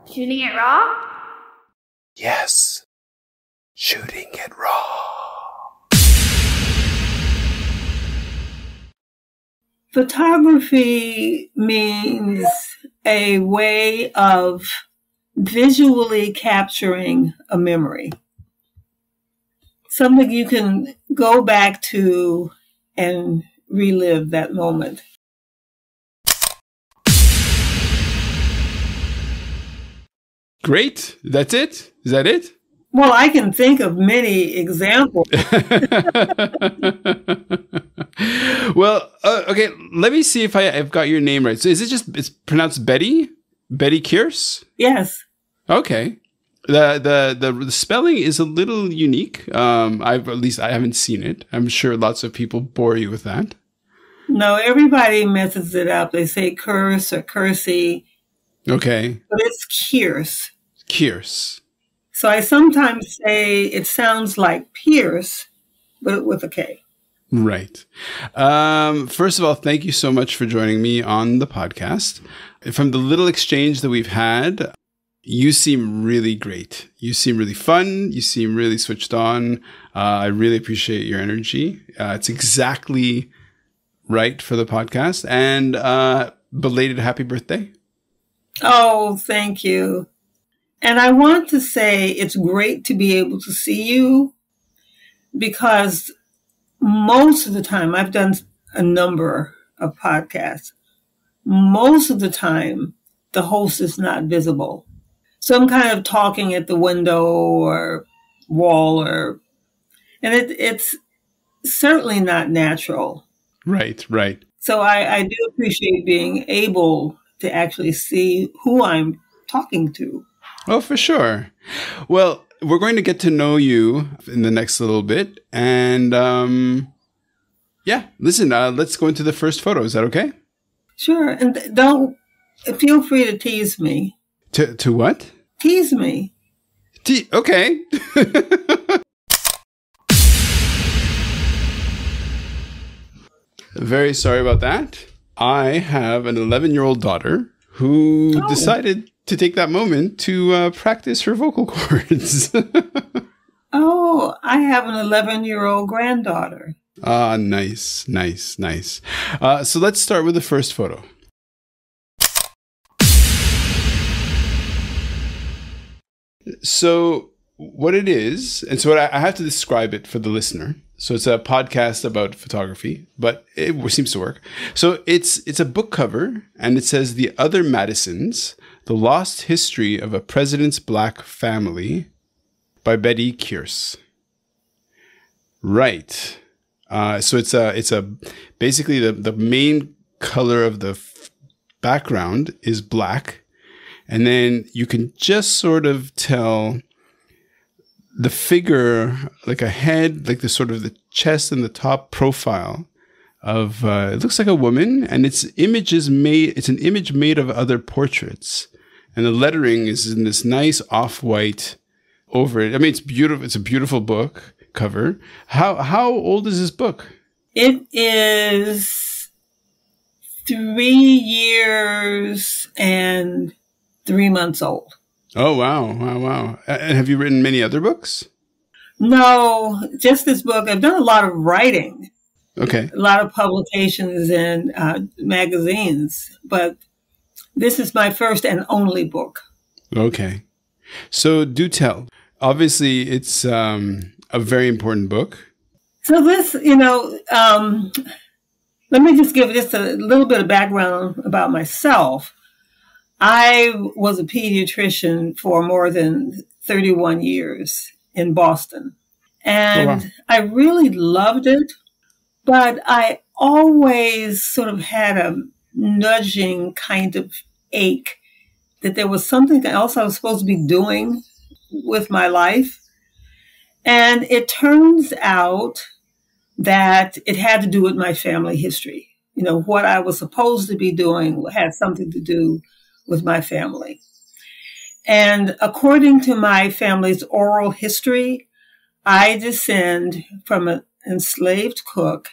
Shooting it raw? Yes. Shooting it raw. Photography means a way of visually capturing a memory. Something you can go back to and relive that moment. Great. That's it? Is that it? Well, I can think of many examples. Well, okay. Let me see if I've got your name right. So is it just, it's pronounced Bettye? Bettye Kearse? Yes. Okay. The spelling is a little unique. At least I haven't seen it. I'm sure lots of people bore you with that. No, everybody messes it up. They say curse or cursey. Okay. But it's Kearse. Kearse. So I sometimes say it sounds like Pierce, but with a K. Right. First of all, thank you so much for joining me on the podcast. From the little exchange that we've had, you seem really great. You seem really fun. You seem really switched on. I really appreciate your energy. It's exactly right for the podcast. And belated happy birthday. Oh, thank you. And I want to say it's great to be able to see you, because most of the time, I've done a number of podcasts. Most of the time, the host is not visible. So I'm kind of talking at the window or wall, and it's certainly not natural. Right, right. So I do appreciate being able to actually see who I'm talking to. Oh, for sure. Well, we're going to get to know you in the next little bit. And yeah, listen, let's go into the first photo. Is that okay? Sure. And don't feel free to tease me. To what? Tease me. Okay. Very sorry about that. I have an 11-year-old daughter who decided to take that moment to practice her vocal cords. Oh, I have an 11-year-old granddaughter. Ah, nice, nice, nice. So let's start with the first photo. So what it is, and so I have to describe it for the listener. So it's a podcast about photography, but it seems to work. So it's a book cover, and it says "The Other Madisons: The Lost History of a President's Black Family" by Bettye Kearse. Right. So it's basically the main color of the background is black, and then you can just sort of tell the figure, like a head, like the sort of the chest and the top profile of it looks like a woman, and it's an image made of other portraits, and the lettering is in this nice off-white over it. I mean, it's beautiful. It's a beautiful book cover. How old is this book? It is 3 years and 3 months old. Oh, wow. Wow, wow. And have you written many other books? No, just this book. I've done a lot of writing. Okay. A lot of publications in magazines, but this is my first and only book. Okay. So do tell. Obviously, it's a very important book. So this, let me just give just a little bit of background about myself. I was a pediatrician for more than 31 years in Boston. And I really loved it, but I always sort of had a nudging kind of ache that there was something else I was supposed to be doing with my life. And it turns out that it had to do with my family history. You know, what I was supposed to be doing had something to do with my family. And according to my family's oral history, I descend from an enslaved cook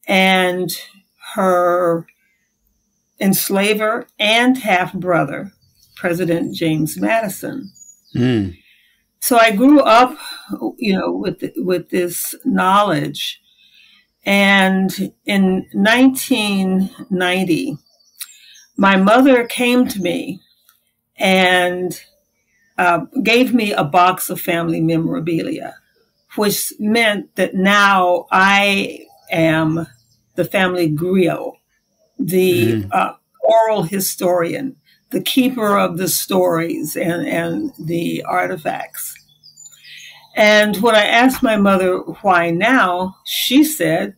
and her enslaver and half-brother President James Madison. Mm. So I grew up, with this knowledge. And in 1990, my mother came to me and gave me a box of family memorabilia, which meant that now I am the family griot, the oral historian, the keeper of the stories and the artifacts. And when I asked my mother why now, she said,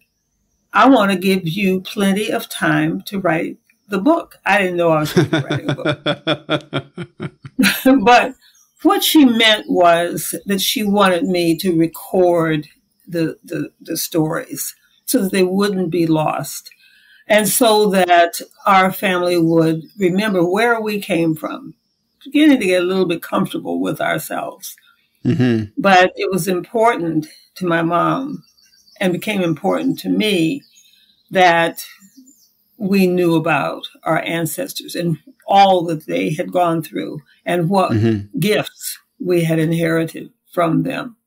I want to give you plenty of time to write the book. I didn't know I was going to be writing a book. But what she meant was that she wanted me to record the stories so that they wouldn't be lost. And so that our family would remember where we came from, beginning to get a little bit comfortable with ourselves. Mm-hmm. But it was important to my mom and became important to me that we knew about our ancestors and all that they had gone through and what gifts we had inherited from them.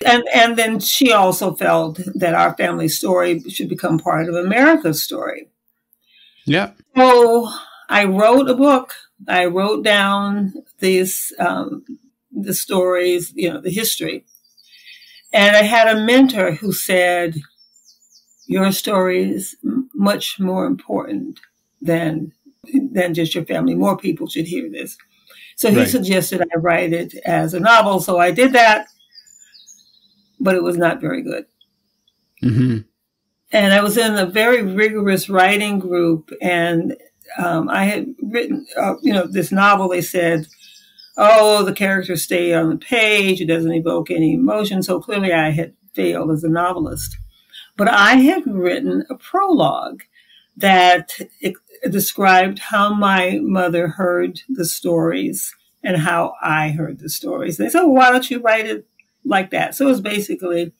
And then she also felt that our family story should become part of America's story. Yeah. So I wrote a book. I wrote down these the stories, the history. And I had a mentor who said, your story is much more important than just your family. More people should hear this. So he suggested I write it as a novel. So I did that, but it was not very good. Mm-hmm. And I was in a very rigorous writing group, and I had written, this novel. They said, oh, the characters stay on the page. It doesn't evoke any emotion. So clearly I had failed as a novelist. But I had written a prologue that described how my mother heard the stories and how I heard the stories. They said, well, why don't you write it like that? So it was basically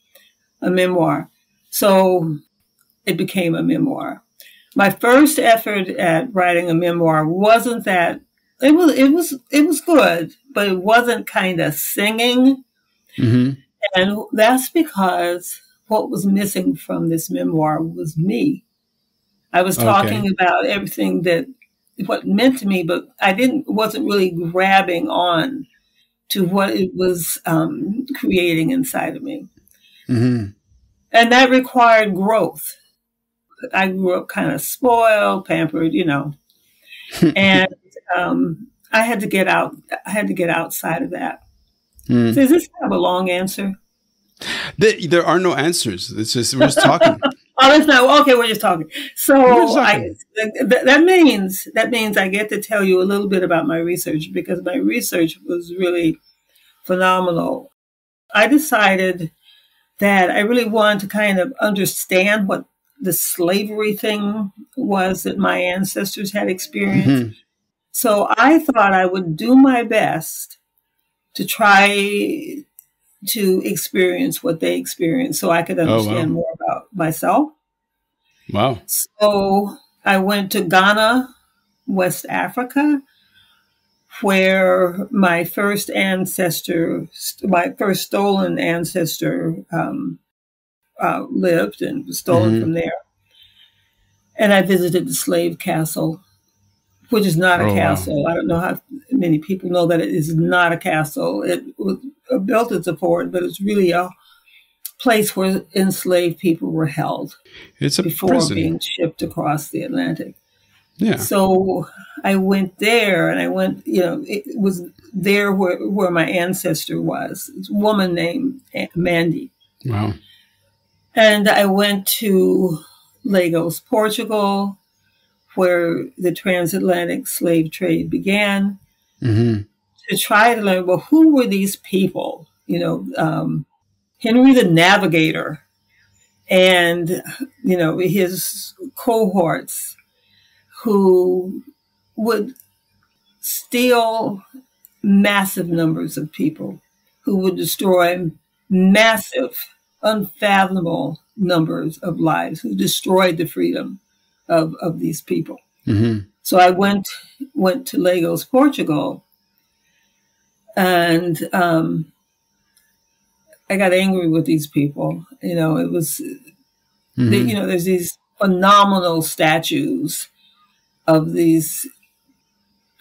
a memoir. So it became a memoir. My first effort at writing a memoir wasn't that. It was good, but it wasn't kind of singing. Mm-hmm. And that's because what was missing from this memoir was me. I was talking about everything what it meant to me, but wasn't really grabbing on to what it was creating inside of me. Mm-hmm. And that required growth. I grew up kind of spoiled, pampered, and I had to get out. I had to get outside of that. Mm. So is this kind of a long answer? There are no answers. It's just we're just talking. Oh, that's not okay. We're just talking. So that means I get to tell you a little bit about my research, because my research was really phenomenal. I decided that I really wanted to kind of understand what the slavery thing was that my ancestors had experienced. Mm-hmm. So I thought I would do my best to try to experience what they experienced so I could understand more about myself. Wow. So I went to Ghana, West Africa, where my first stolen ancestor lived and was stolen from there. And I visited the slave castle, which is not a castle. Wow. I don't know how many people know that it is not a castle. It was built as a fort, but it's really a place where enslaved people were held. It's a before prison. Being shipped across the Atlantic. Yeah. So I went there, and it was there where my ancestor was. It's a woman named Mandy. Wow. And I went to Lagos, Portugal, where the transatlantic slave trade began, to try to learn, well, who were these people? Henry the Navigator and, his cohorts who would steal massive numbers of people, who would destroy massive, unfathomable numbers of lives, who destroyed the freedom of these people. Mm-hmm. So I went to Lagos, Portugal, and I got angry with these people. It was, there's these phenomenal statues of these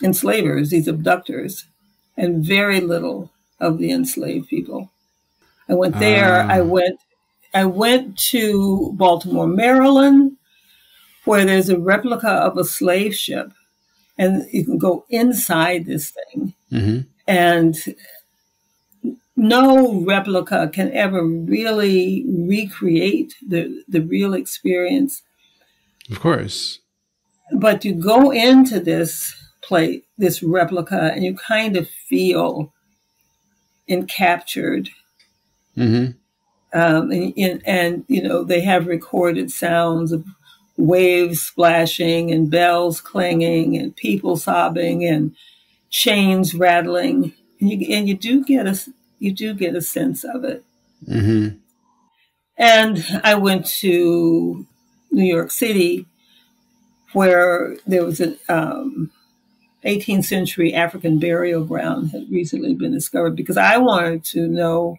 enslavers, these abductors, and very little of the enslaved people. I went there. I went to Baltimore, Maryland, where there's a replica of a slave ship, and you can go inside this thing. And no replica can ever really recreate the real experience. Of course. But you go into this plate, this replica, and you kind of feel encaptured. And they have recorded sounds of waves splashing and bells clanging and people sobbing and chains rattling, and you do get a sense of it. And I went to New York City, where there was an 18th century African burial ground had recently been discovered, because I wanted to know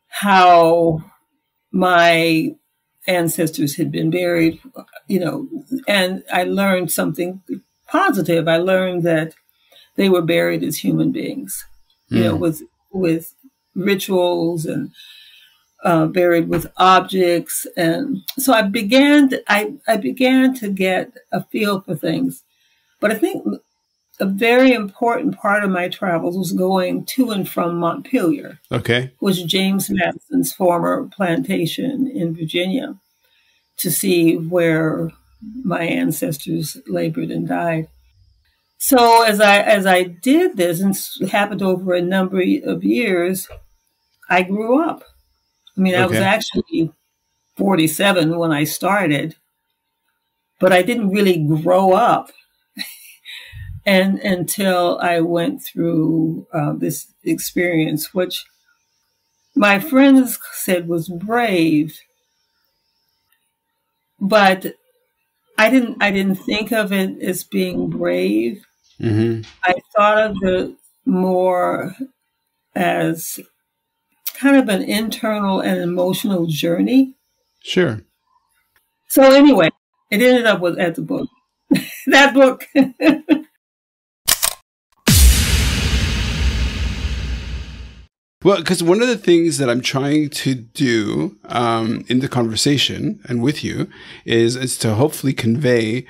how my ancestors had been buried, and I learned something positive. I learned that they were buried as human beings, with rituals, and buried with objects. And so I began to get a feel for things. But I think a very important part of my travels was going to and from Montpelier, which was James Madison's former plantation in Virginia, to see where my ancestors labored and died. So as I did this, and it happened over a number of years, I grew up. I mean, I was actually 47 when I started, but I didn't really grow up until I went through this experience, which my friends said was brave, but I didn't think of it as being brave. I thought of it more as kind of an internal and emotional journey. Sure. So anyway, it ended up at the book. That book. Well, because one of the things that I'm trying to do in the conversation and with you is to hopefully convey,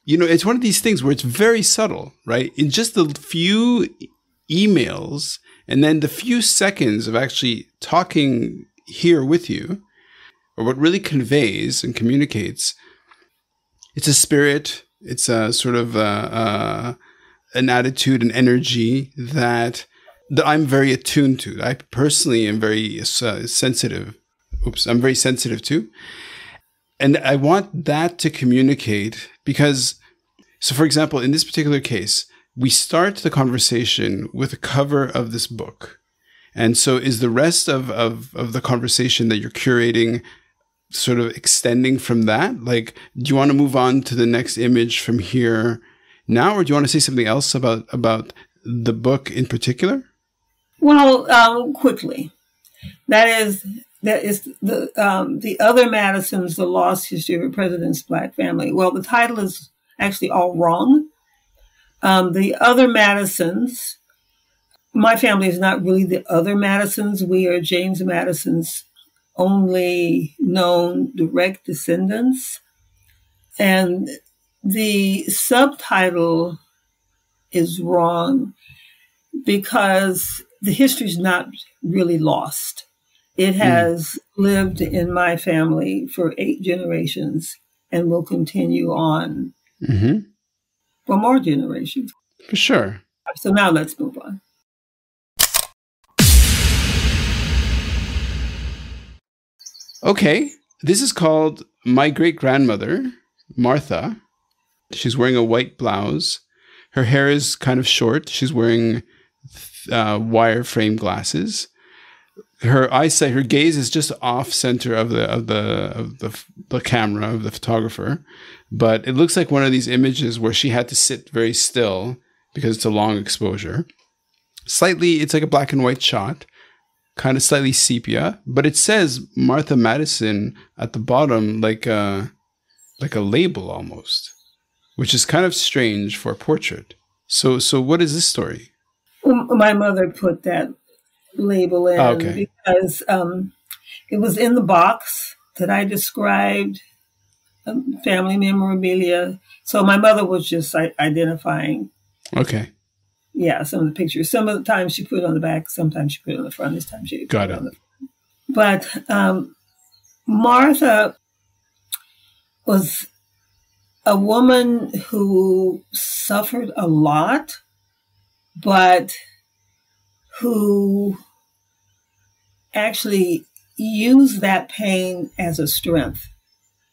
it's one of these things where it's very subtle, right? In just the few emails and then the few seconds of actually talking here with you, or what really conveys and communicates, it's a spirit, it's a sort of an attitude, an energy that I'm very attuned to. I personally am very sensitive. I'm very sensitive to. And I want that to communicate because, so for example, in this particular case, we start the conversation with a cover of this book. And so is the rest of the conversation that you're curating sort of extending from that? Like, do you want to move on to the next image from here now, or do you want to say something else about the book in particular? Well, quickly. That is the Other Madisons, The Lost History of a President's Black Family. Well, the title is actually all wrong. The Other Madisons, my family is not really the Other Madisons. We are James Madison's only known direct descendants. And the subtitle is wrong because the history is not really lost. It has lived in my family for 8 generations and will continue on for more generations. For sure. So now let's move on. Okay. This is called My Great-Grandmother, Martha. She's wearing a white blouse. Her hair is kind of short. She's wearing wire frame glasses. her eyesight, her gaze is just off center of the camera of the photographer, but it looks like one of these images where she had to sit very still because it's a long exposure. Slightly, it's like a black and white shot, kind of slightly sepia, but it says Martha Madison at the bottom, like a label almost, which is kind of strange for a portrait. So what is this story? My mother put that label in because it was in the box that I described, family memorabilia. So my mother was just identifying. Okay. Yeah, some of the pictures. Some of the times she put it on the back, sometimes she put it on the front. This time she put it on the front. But Martha was a woman who suffered a lot, but who actually used that pain as a strength.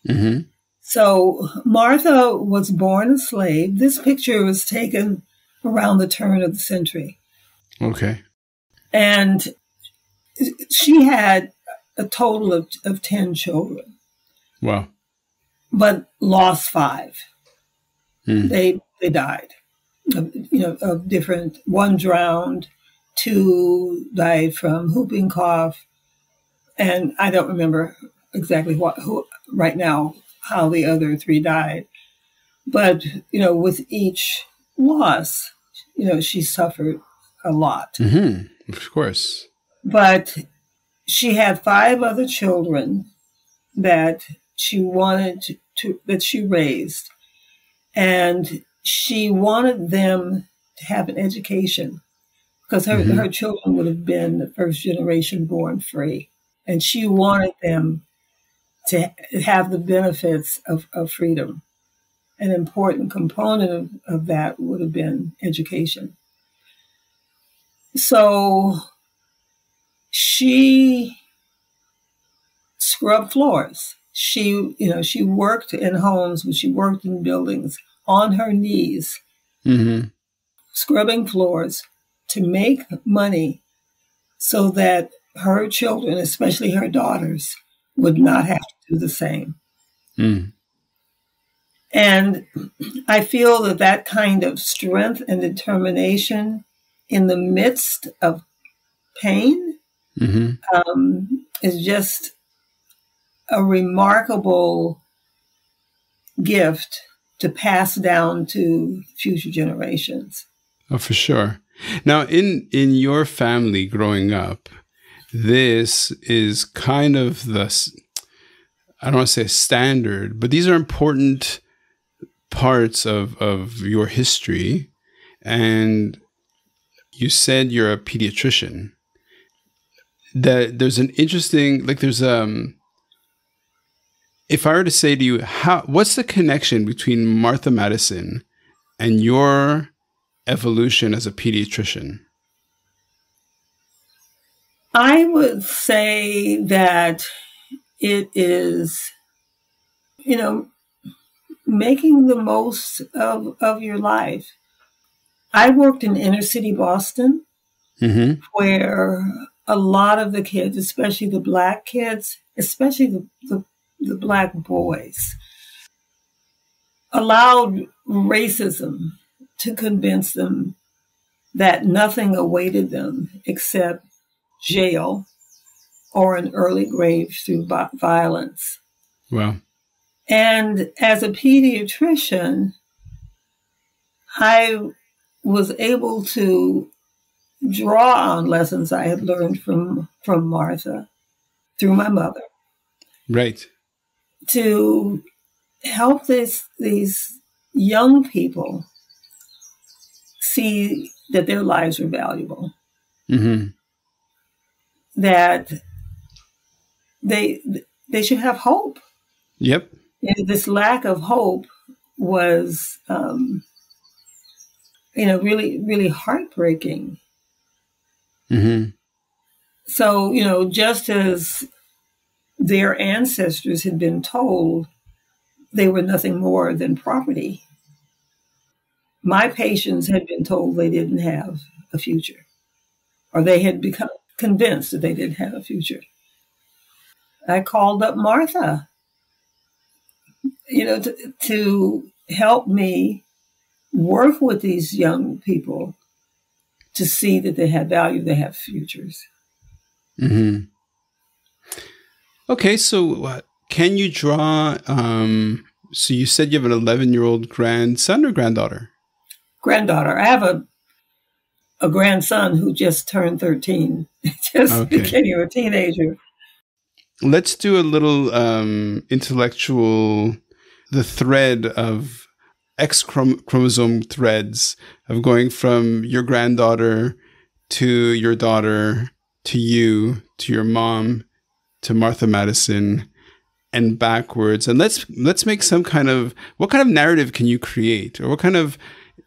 Mm-hmm. So Martha was born a slave. This picture was taken around the turn of the century. Okay. And she had a total of 10 children. Wow. But lost 5. Mm. They died, of different. One drowned, 2 died from whooping cough, and I don't remember exactly who right now how the other 3 died. But with each loss, she suffered a lot. Mm-hmm. Of course. But she had 5 other children that she wanted that she raised, and she wanted them to have an education because her children would have been the first generation born free, and she wanted them to have the benefits of freedom. An important component of that would have been education. So she scrubbed floors. She worked in homes, but she worked in buildings on her knees, scrubbing floors to make money so that her children, especially her daughters, would not have to do the same. Mm. And I feel that kind of strength and determination in the midst of pain is just a remarkable gift to pass down to future generations. Oh, for sure. Now, in your family growing up, this is kind of I don't want to say standard, but these are important parts of your history. And you said you're a pediatrician. That there's an interesting, if I were to say to you, what's the connection between Martha Madison and your evolution as a pediatrician? I would say that it is, making the most of your life. I worked in inner city Boston, where a lot of the kids, especially the Black kids, especially the Black boys, allowed racism to convince them that nothing awaited them except jail or an early grave through violence. Wow. And as a pediatrician, I was able to draw on lessons I had learned from Martha through my mother. Right. To help these young people see that their lives are valuable. That they should have hope. Yep. And this lack of hope was, really, really heartbreaking. So, just as their ancestors had been told they were nothing more than property, my patients had been told they didn't have a future, or they had convinced that they didn't have a future. I called up Martha, to help me work with these young people to see that they have value, they have futures. Mm-hmm. Okay, so can you draw? So you said you have an 11-year-old grandson or granddaughter? Granddaughter. I have a grandson who just turned 13, just became a teenager. Let's do a little intellectual, the thread of X chromosome threads of going from your granddaughter to your daughter to you to your mom to Martha Madison and backwards. And let's make some kind of, what kind of narrative can you create, or what kind of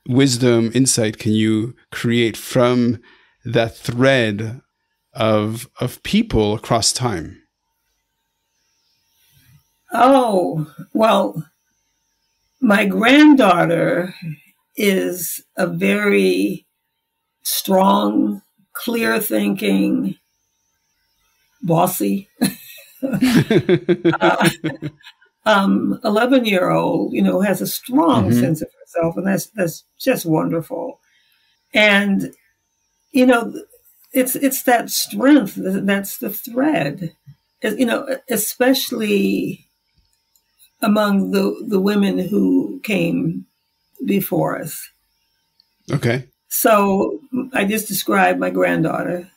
wisdom, insight can you create from that thread of people across time? Oh, well, my granddaughter is a very strong, clear-thinking, bossy 11-year-old, has a strong sense of herself, and that's just wonderful. And it's that strength that's the thread, especially among the women who came before us. Okay. So I just described my granddaughter.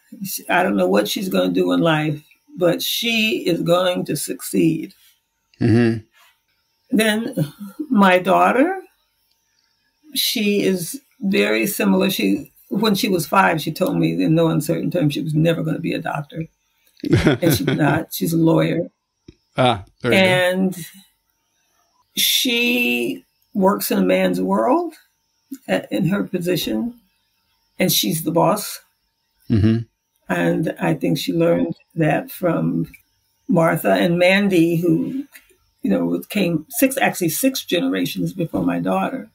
I don't know what she's going to do in life, but she is going to succeed. Mm-hmm. Then my daughter, she is very similar. When she was 5, she told me in no uncertain terms she was never going to be a doctor. And she's not. She's a lawyer. And she works in a man's world in her position, and she's the boss. Mm-hmm. And I think she learned that from Martha and Mandy, who, came 6 generations before my daughter.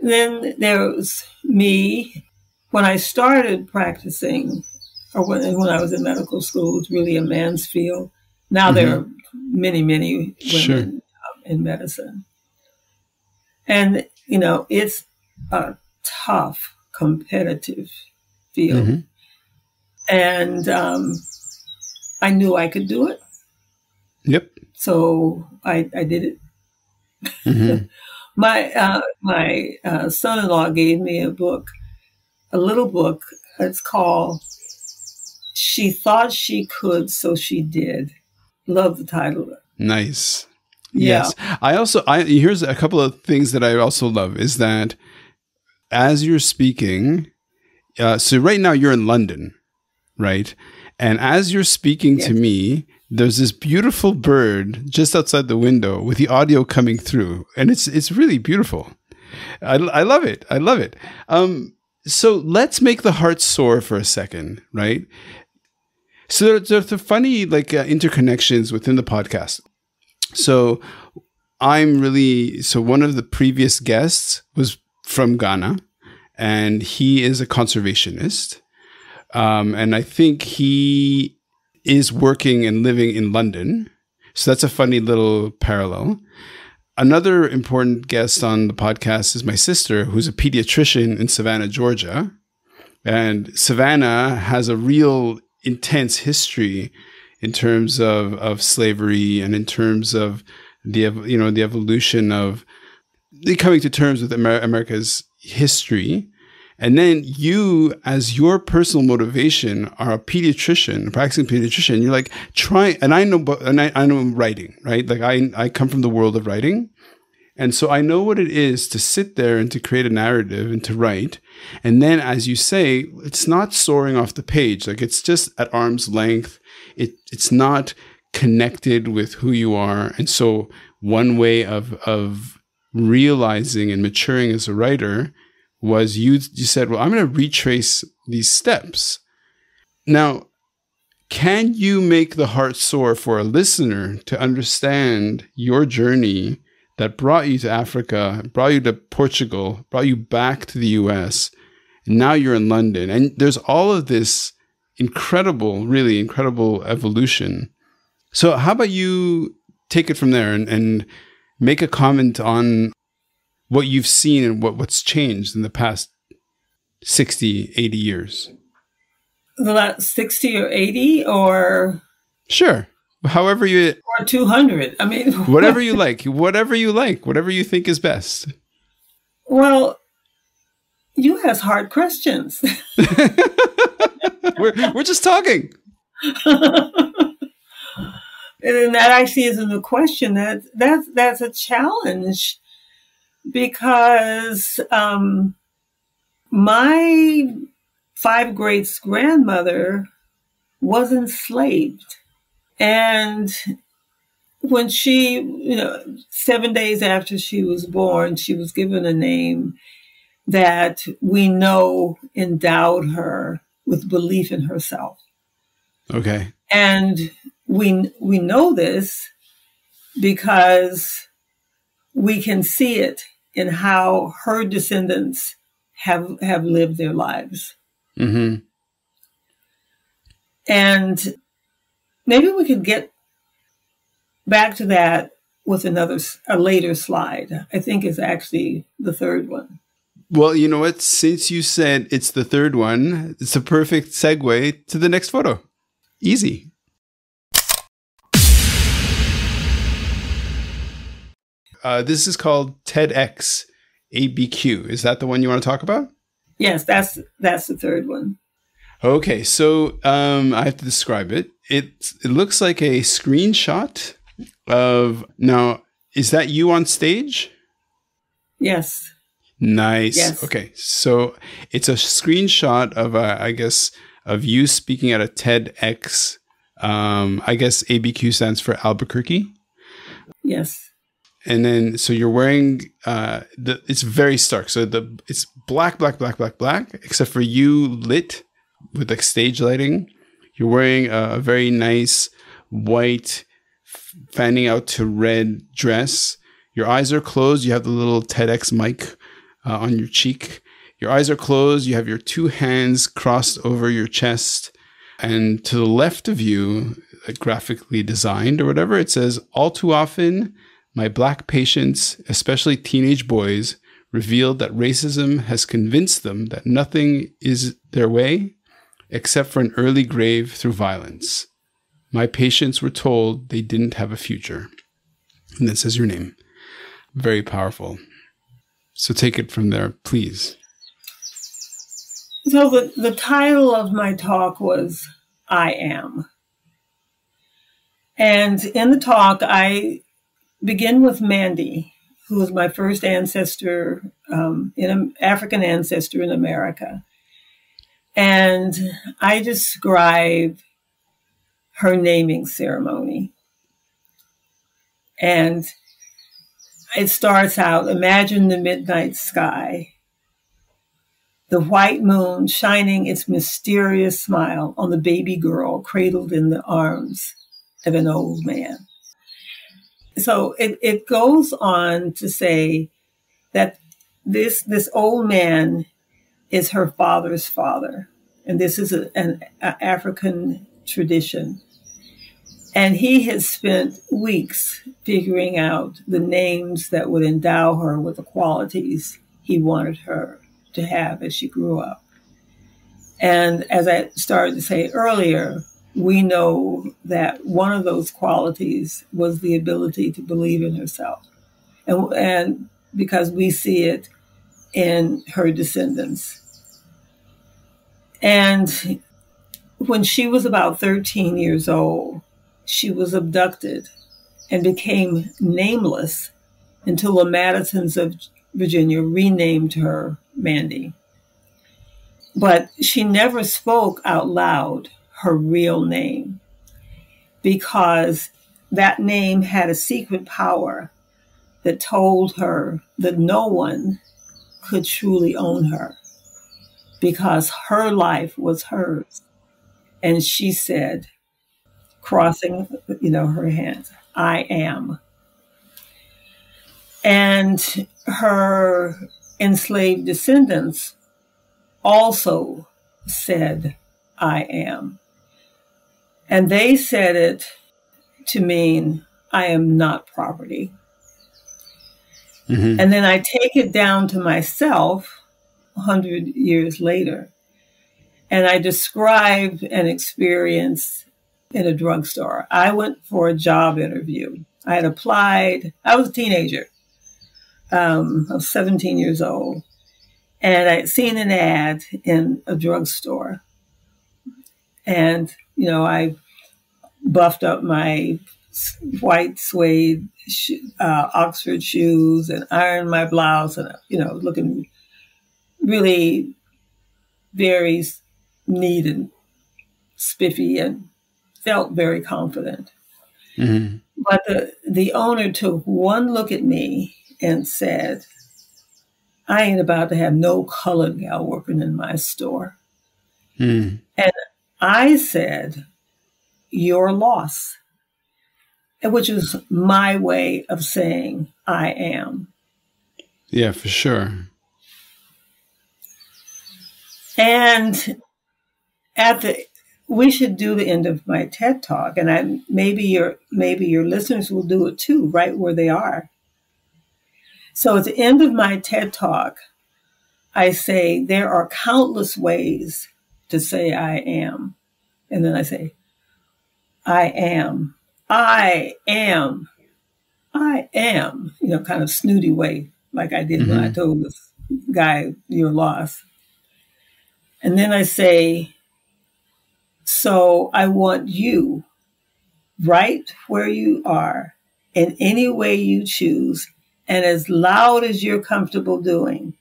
Then there was me. When I started practicing, or when I was in medical school, it was really a man's field. Now there are many, many women in medicine. And, it's a tough, competitive field. Mm-hmm. And I knew I could do it. Yep. So I did it. Mm-hmm. My son-in-law gave me a little book. It's called "She Thought She Could, So She Did." Love the title. Nice. Yeah. Yes. Here's a couple of things that I also love is that as you're speaking, so right now you're in London, right? And as you're speaking to me, there's this beautiful bird just outside the window with the audio coming through. And it's really beautiful. I love it. I love it. So let's make the heart soar for a second, right? So there's the funny interconnections within the podcast. So one of the previous guests was from Ghana, and he is a conservationist. And I think he is working and living in London. So that's a funny little parallel. Another important guest on the podcast is my sister, who's a pediatrician in Savannah, Georgia. And Savannah has a real intense history in terms of slavery and in terms of the evolution of coming to terms with America's history. And then you, as your personal motivation, are a pediatrician, a practicing pediatrician. You're like, I know writing, right? Like I come from the world of writing. And so I know what it is to sit there and to create a narrative and to write. And then, as you say, it's not soaring off the page. Like it's just at arm's length. It's not connected with who you are. And so one way of realizing and maturing as a writer was you said, well, I'm going to retrace these steps. Now, can you make the heart soar for a listener to understand your journey that brought you to Africa, brought you to Portugal, brought you back to the US, and now you're in London? And there's all of this incredible, really incredible evolution. So how about you take it from there and make a comment on what you've seen and what's changed in the past 60, 80 years? The last 60 or 80 or? Sure. However you... Or 200. I mean... Whatever you like. Whatever you like. Whatever you think is best. Well, you ask hard questions. we're just talking. And that actually isn't a question. That's a challenge, because my 5 greats grandmother was enslaved. And when she, 7 days after she was born, she was given a name that we know endowed her with belief in herself. Okay. And we know this because we can see it in how her descendants have lived their lives. Mm-hmm. And maybe we could get back to that with a later slide. I think it's actually the 3rd one. Well, you know what? Since you said it's the 3rd one, it's a perfect segue to the next photo. Easy. This is called TEDx ABQ. Is that the one you want to talk about? Yes, that's the 3rd one. Okay, so I have to describe it. It looks like a screenshot of... Now, is that you on stage? Yes. Nice. Yes. Okay, so it's a screenshot of, I guess, of you speaking at a TEDx. I guess ABQ stands for Albuquerque. Yes. And then, so you're wearing, it's very stark. So it's black, except for you lit with like stage lighting. You're wearing a very nice white fanning out to red dress. Your eyes are closed. You have the little TEDx mic on your cheek. Your eyes are closed. You have your 2 hands crossed over your chest. And to the left of you, like graphically designed or whatever, it says, "All too often, my Black patients, especially teenage boys, revealed that racism has convinced them that nothing is their way except for an early grave through violence. My patients were told they didn't have a future." And that says your name. Very powerful. So take it from there, please. So the title of my talk was "I Am." And in the talk, I begin with Mandy, who was my first ancestor, African ancestor in America. And I describe her naming ceremony. And it starts out, "Imagine the midnight sky, the white moon shining its mysterious smile on the baby girl cradled in the arms of an old man." So it goes on to say that this old man is her father's father. And this is an African tradition. And he has spent weeks figuring out the names that would endow her with the qualities he wanted her to have as she grew up. And as I started to say earlier, we know that one of those qualities was the ability to believe in herself. And because we see it in her descendants. And when she was about 13 years old, she was abducted and became nameless until the Madisons of Virginia renamed her Mandy. But she never spoke out loud her real name, because that name had a secret power that told her that no one could truly own her, because her life was hers. And she said, crossing, her hands, "I am." And her enslaved descendants also said, I am. And they said it to mean I am not property. Mm-hmm. And then I take it down to myself 100 years later, and I describe an experience in a drugstore. I went for a job interview. I had applied. I was a teenager. I was 17 years old. And I had seen an ad in a drugstore. And, I buffed up my white suede Oxford shoes and ironed my blouse and, looking really very neat and spiffy and felt very confident. Mm-hmm. But the owner took one look at me and said, I ain't about to have no colored gal working in my store. Mm. And I said, your loss, which is my way of saying I am. Yeah, for sure. And we should do the end of my TED Talk, and maybe your listeners will do it too, right where they are. So at the end of my TED Talk, I say there are countless ways to say I am, and then I say I am, I am, I am. Kind of snooty way, like I did when I told this guy your loss, and then I say. So I want you, right where you are, in any way you choose, and as loud as you're comfortable doing,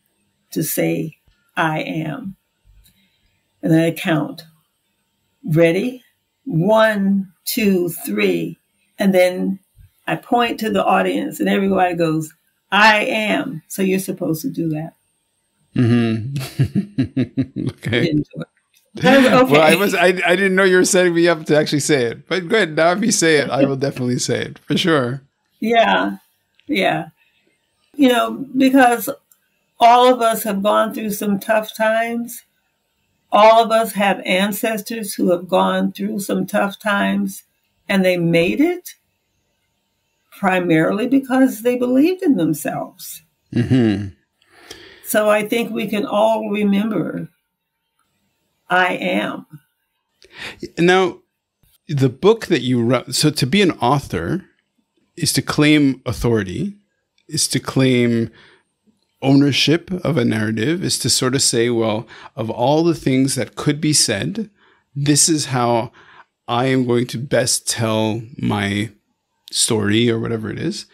to say, I am. And then I count. Ready? 1, 2, 3. And then I point to the audience, and everybody goes, I am. So you're supposed to do that. Mm-hmm. Okay. Didn't do it. Okay. Well, I didn't know you were setting me up to actually say it, but good. Now, if you say it, I will definitely say it for sure. Yeah. Yeah. Because all of us have gone through some tough times. All of us have ancestors who have gone through some tough times, and they made it primarily because they believed in themselves. Mm-hmm. So I think we can all remember I am. Now, the book that you wrote, so to be an author is to claim authority, is to claim ownership of a narrative, is to sort of say, well, of all the things that could be said, this is how I am going to best tell my story or whatever it is.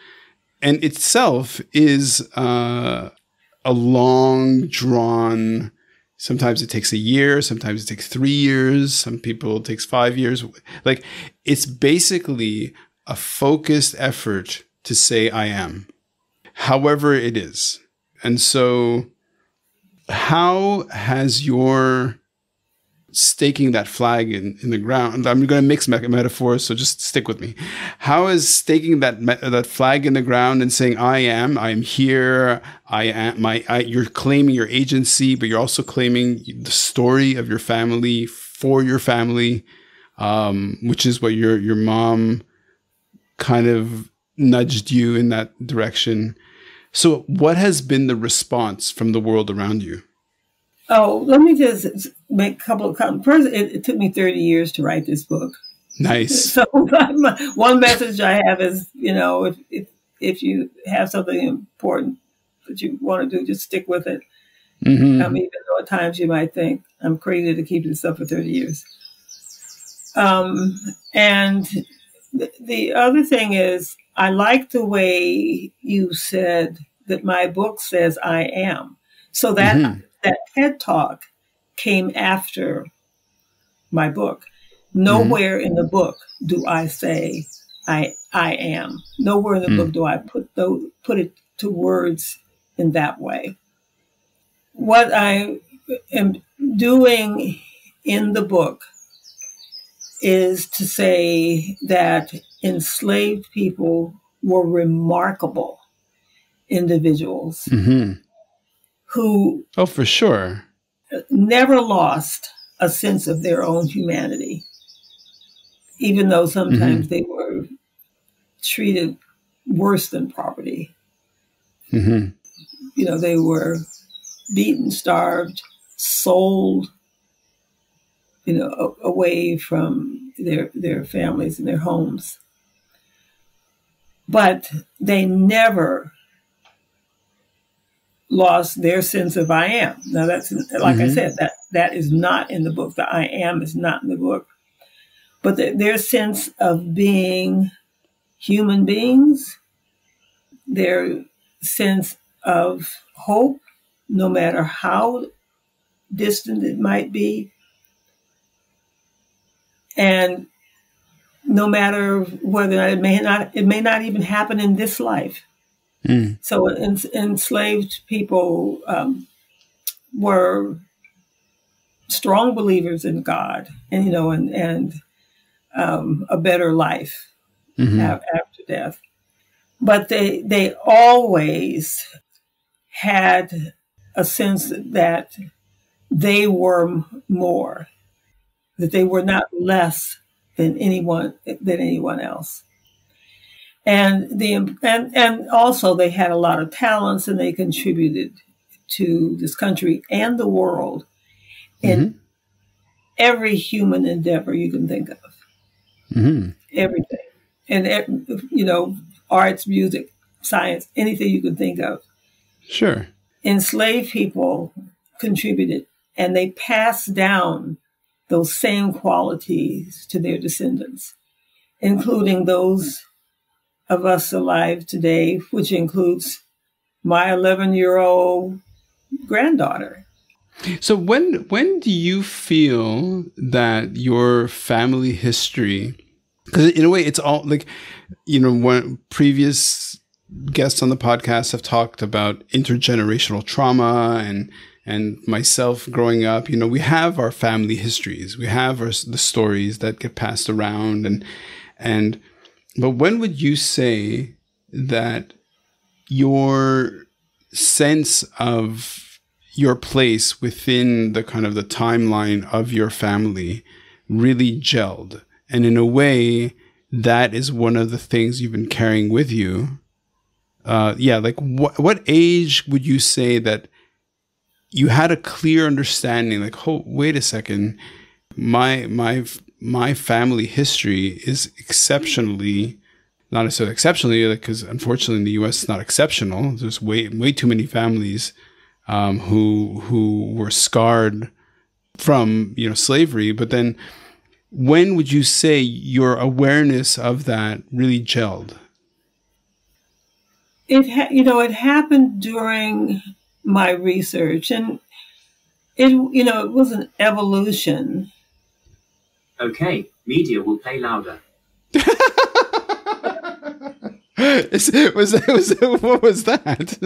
And itself is a long drawn. Sometimes it takes a year. Sometimes it takes 3 years. Some people it takes 5 years. Like, it's basically a focused effort to say I am, however it is. And so how has your staking that flag in the ground? I'm going to mix metaphors, so just stick with me. How is staking that flag in the ground and saying I'm here, you're claiming your agency, but you're also claiming the story of your family for your family, which is what your mom kind of nudged you in that direction. So what has been the response from the world around you? Oh, let me just make a couple of comments. First, it took me 30 years to write this book. Nice. So one message I have is, if you have something important that you want to do, just stick with it. Mm-hmm. Even though at times you might think I'm crazy to keep this up for 30 years. And the other thing is, I like the way you said that my book says I am. So that that TED Talk came after my book. Nowhere in the book do I say I am. Nowhere in the book do I put it to words in that way. What I am doing in the book is to say that enslaved people were remarkable individuals who oh, for sure, never lost a sense of their own humanity, even though sometimes they were treated worse than property. You know, they were beaten, starved, sold, you know, away from their families and their homes. But they never lost their sense of I am. Now that's, like I said, that is not in the book. The I am is not in the book. But their sense of being human beings, their sense of hope, no matter how distant it might be, and no matter whether it may not even happen in this life. So enslaved people were strong believers in God, and you know, and a better life after death. But they always had a sense that they were more, that they were not less than anyone else. And also they had a lot of talents, and they contributed to this country and the world in every human endeavor you can think of. Everything. And, you know, arts, music, science, anything you can think of. Sure. Enslaved people contributed, and they passed down those same qualities to their descendants, including those of us alive today, which includes my 11-year-old granddaughter. So when do you feel that your family history, because in a way it's all like, you know, when previous guests on the podcast have talked about intergenerational trauma and myself growing up, you know, we have our family histories, we have the stories that get passed around, but when would you say that your sense of your place within the kind of the timeline of your family really gelled? And in a way, that is one of the things you've been carrying with you. Like what age would you say that you had a clear understanding, like, oh, wait a second, my family history is exceptionally, not necessarily exceptionally, because unfortunately in the U.S. it's not exceptional. There's way too many families who were scarred from, you know, slavery. But then, when would you say your awareness of that really gelled? It happened during my research, and it was an evolution. Okay, media will play louder. What was that?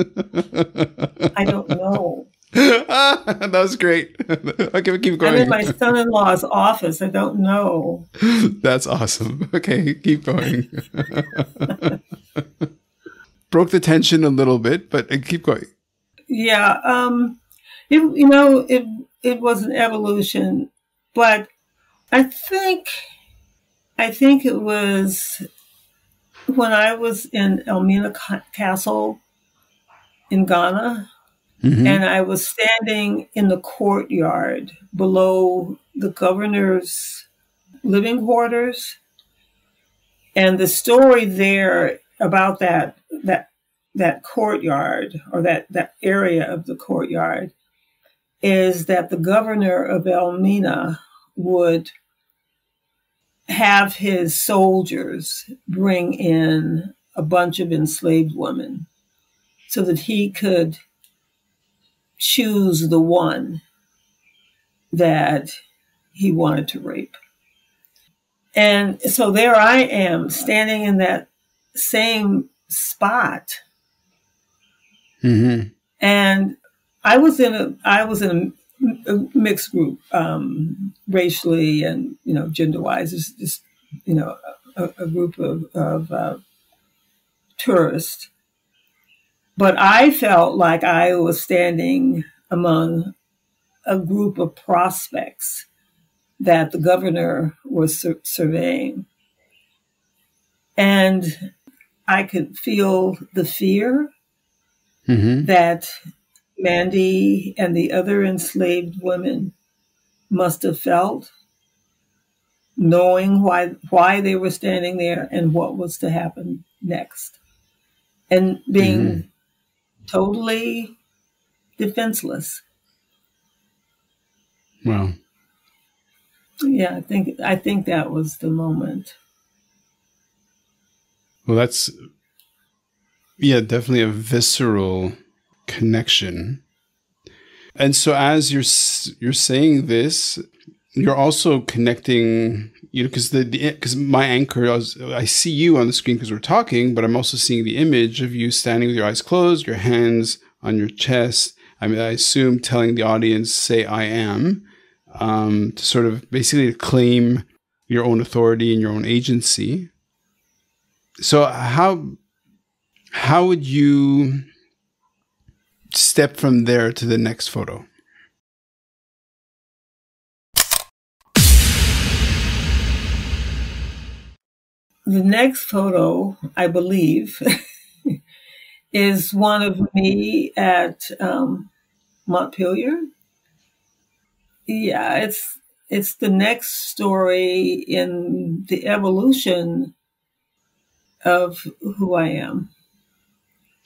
I don't know. That was great. Okay, keep going. I'm in my son-in-law's office. I don't know. That's awesome. Okay, keep going. Broke the tension a little bit, but keep going. Yeah, it was an evolution, but I think it was when I was in Elmina Castle in Ghana, and I was standing in the courtyard below the governor's living quarters, and the story there about that courtyard, or that area of the courtyard, is that the governor of Elmina would have his soldiers bring in a bunch of enslaved women so that he could choose the one that he wanted to rape. And so there I am standing in that same spot. And I was in a mixed group, racially and, you know, gender-wise. It's just, you know, a group of tourists. But I felt like I was standing among a group of prospects that the governor was surveying. And I could feel the fear that Mandy and the other enslaved women must have felt, knowing why they were standing there and what was to happen next, and being totally defenseless. Wow. Yeah, I think that was the moment. Well, that's, yeah, definitely a visceral connection. And so as you're saying this, you're also connecting, you know, because my anchor, I see you on the screen because we're talking, but I'm also seeing the image of you standing with your eyes closed, your hands on your chest. I mean, I assume telling the audience, say, I am, to sort of basically claim your own authority and your own agency. So how would you step from there to the next photo? The next photo, I believe, is one of me at Montpelier. Yeah, it's the next story in the evolution of who I am.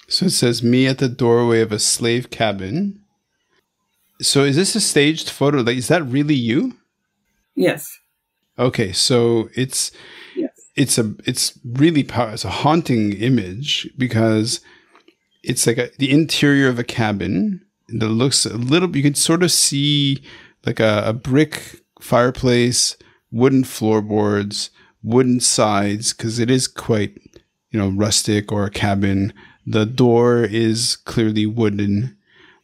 So it says, me at the doorway of a slave cabin. So is this a staged photo? Like, is that really you? Yes. Okay, so it's really powerful. It's a haunting image because it's like the interior of a cabin that looks a little, you can sort of see like a brick fireplace, wooden floorboards, wooden sides, because it is quite, you know, rustic or a cabin. The door is clearly wooden.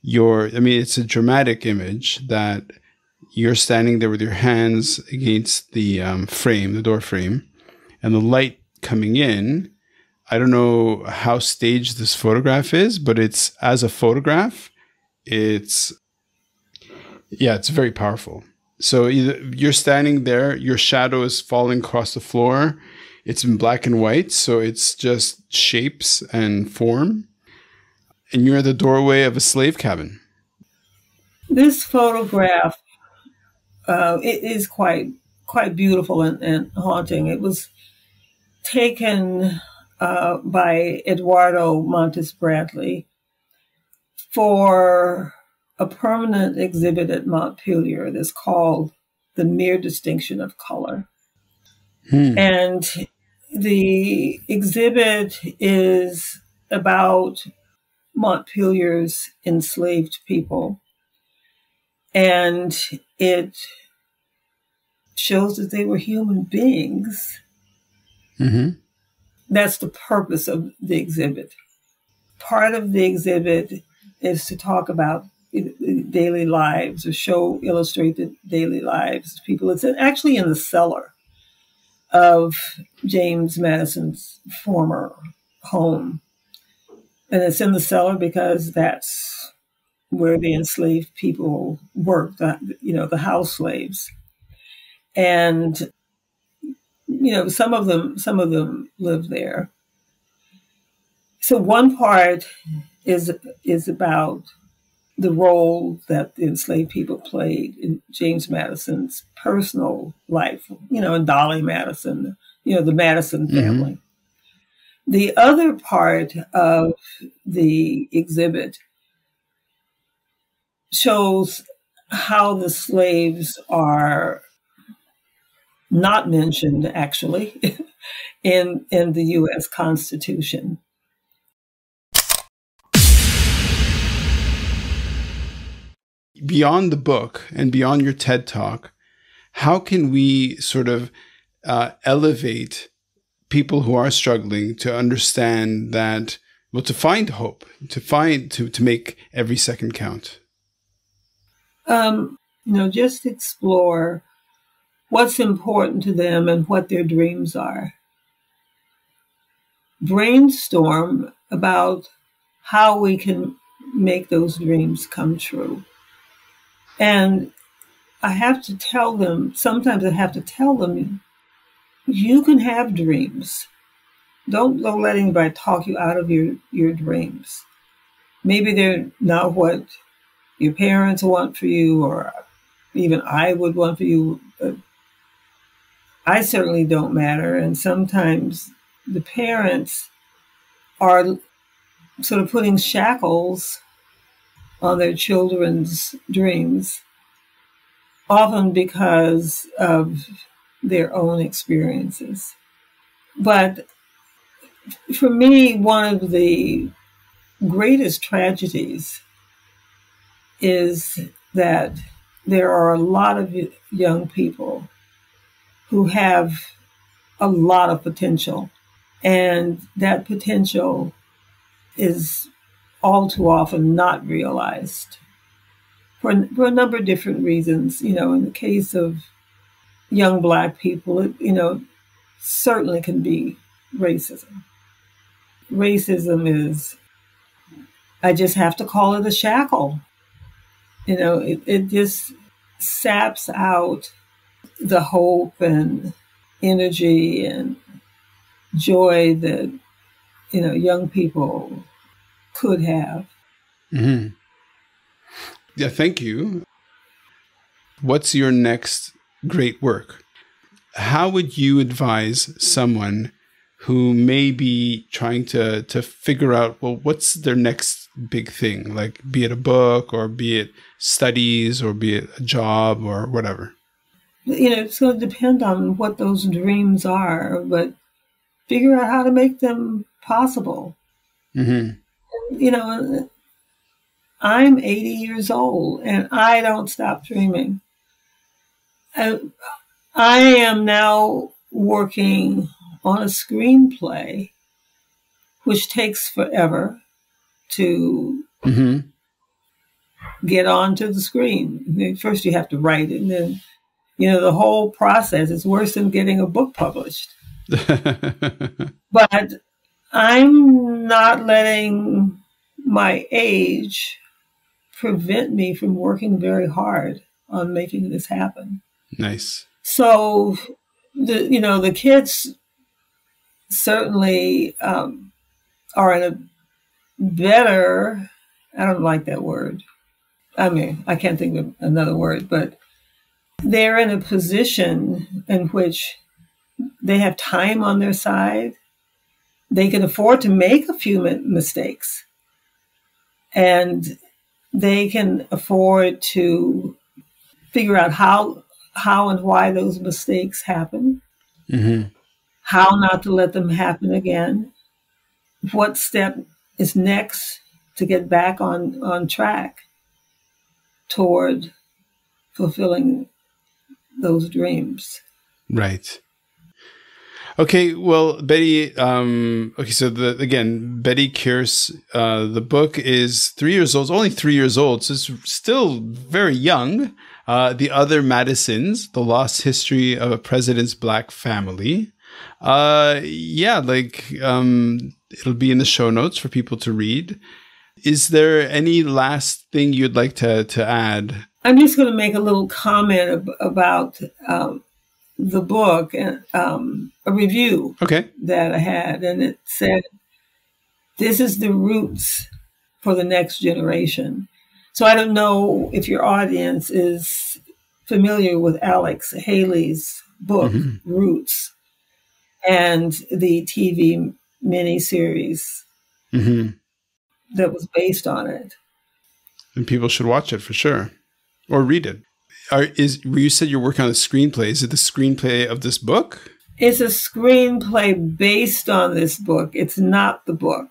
It's a dramatic image that you're standing there with your hands against the frame, the door frame, and the light coming in. I don't know how staged this photograph is, but it's, as a photograph, it's very powerful. So either you're standing there, your shadow is falling across the floor. It's in black and white, so it's just shapes and form. And you're at the doorway of a slave cabin. This photograph, it is quite beautiful and haunting. It was taken by Eduardo Montes Bradley for a permanent exhibit at Montpelier that's called The Mere Distinction of Color. And the exhibit is about Montpelier's enslaved people. And it shows that they were human beings. That's the purpose of the exhibit. Part of the exhibit is to talk about daily lives, or illustrate the daily lives of people. It's actually in the cellar of James Madison's former home. And it's in the cellar because that's where the enslaved people worked, the house slaves. And, some of them live there. So one part is about the role that the enslaved people played in James Madison's personal life, and Dolly Madison, the Madison family. The other part of the exhibit shows how the slaves are not mentioned, actually, in the U.S. Constitution. Beyond the book and beyond your TED Talk, how can we sort of elevate people who are struggling to understand that, well, to find hope, to make every second count? Just explore what's important to them and what their dreams are. Brainstorm about how we can make those dreams come true. And I have to tell them, sometimes I have to tell them, you can have dreams. Don't let anybody talk you out of your dreams. Maybe they're not what your parents want for you, or even I would want for you. But I certainly don't matter. And sometimes the parents are sort of putting shackles on their children's dreams, often because of their own experiences. But for me, one of the greatest tragedies is that there are a lot of young people who have a lot of potential, and that potential is all too often not realized for a number of different reasons. You know, in the case of young Black people, it certainly can be racism. Racism is, I just have to call it a shackle. It just saps out the hope and energy and joy that, young people could have. Mm-hmm. Yeah, thank you. What's your next great work? How would you advise someone who may be trying to figure out, well, what's their next big thing? Like, be it a book, or be it studies, or be it a job, or whatever. It's going to depend on what those dreams are, but figure out how to make them possible. Mm-hmm. I'm 80 years old and I don't stop dreaming. I am now working on a screenplay, which takes forever to get onto the screen. First you have to write it, and then, the whole process is worse than getting a book published. But I'm not letting my age prevent me from working very hard on making this happen. Nice. So, the kids certainly are in a better, I don't like that word. I mean, I can't think of another word, but they're in a position in which they have time on their side. They can afford to make a few mistakes, and they can afford to figure out how and why those mistakes happen, how not to let them happen again, what step is next to get back on track toward fulfilling those dreams. Right. Okay, well, Bettye, so Bettye Kearse, the book is 3 years old, only 3 years old, so it's still very young. The Other Madisons, The Lost History of a President's Black Family. It'll be in the show notes for people to read. Is there any last thing you'd like to add? I'm just going to make a little comment about the book, and a review that I had, and it said, "This is the roots for the next generation." So I don't know if your audience is familiar with Alex Haley's book, Roots, and the TV miniseries that was based on it. And people should watch it for sure, or read it. You said you're working on a screenplay. Is it the screenplay of this book? It's a screenplay based on this book. It's not the book.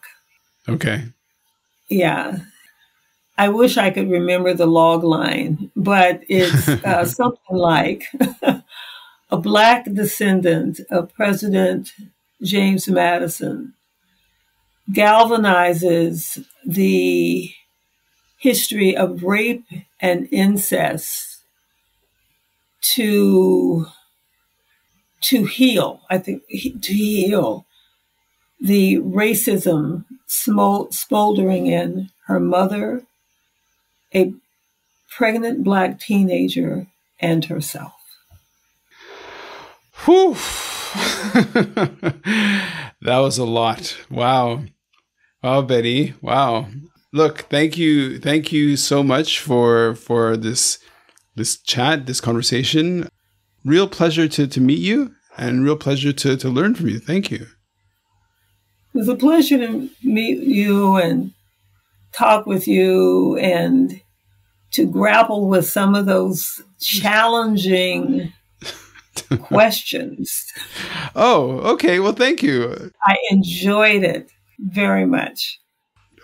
Okay. Yeah. I wish I could remember the log line, but it's something like a Black descendant of President James Madison galvanizes the history of rape and incest to heal, to heal the racism smoldering in her mother, a pregnant Black teenager, and herself. Whew. That was a lot. Wow. Wow, Bettye. Wow. Look, thank you so much for this chat, this conversation. Real pleasure to meet you, and real pleasure to learn from you. Thank you. It was a pleasure to meet you and talk with you and to grapple with some of those challenging questions. Oh, okay. Well, thank you. I enjoyed it very much.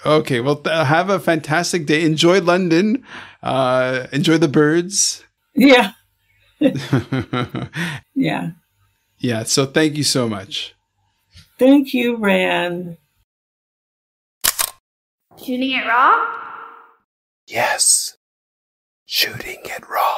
Okay. Well, have a fantastic day. Enjoy London. Enjoy the birds. Yeah. Yeah. Yeah. So thank you so much. Thank you, Rand. Shooting it raw? Yes. Shooting it raw.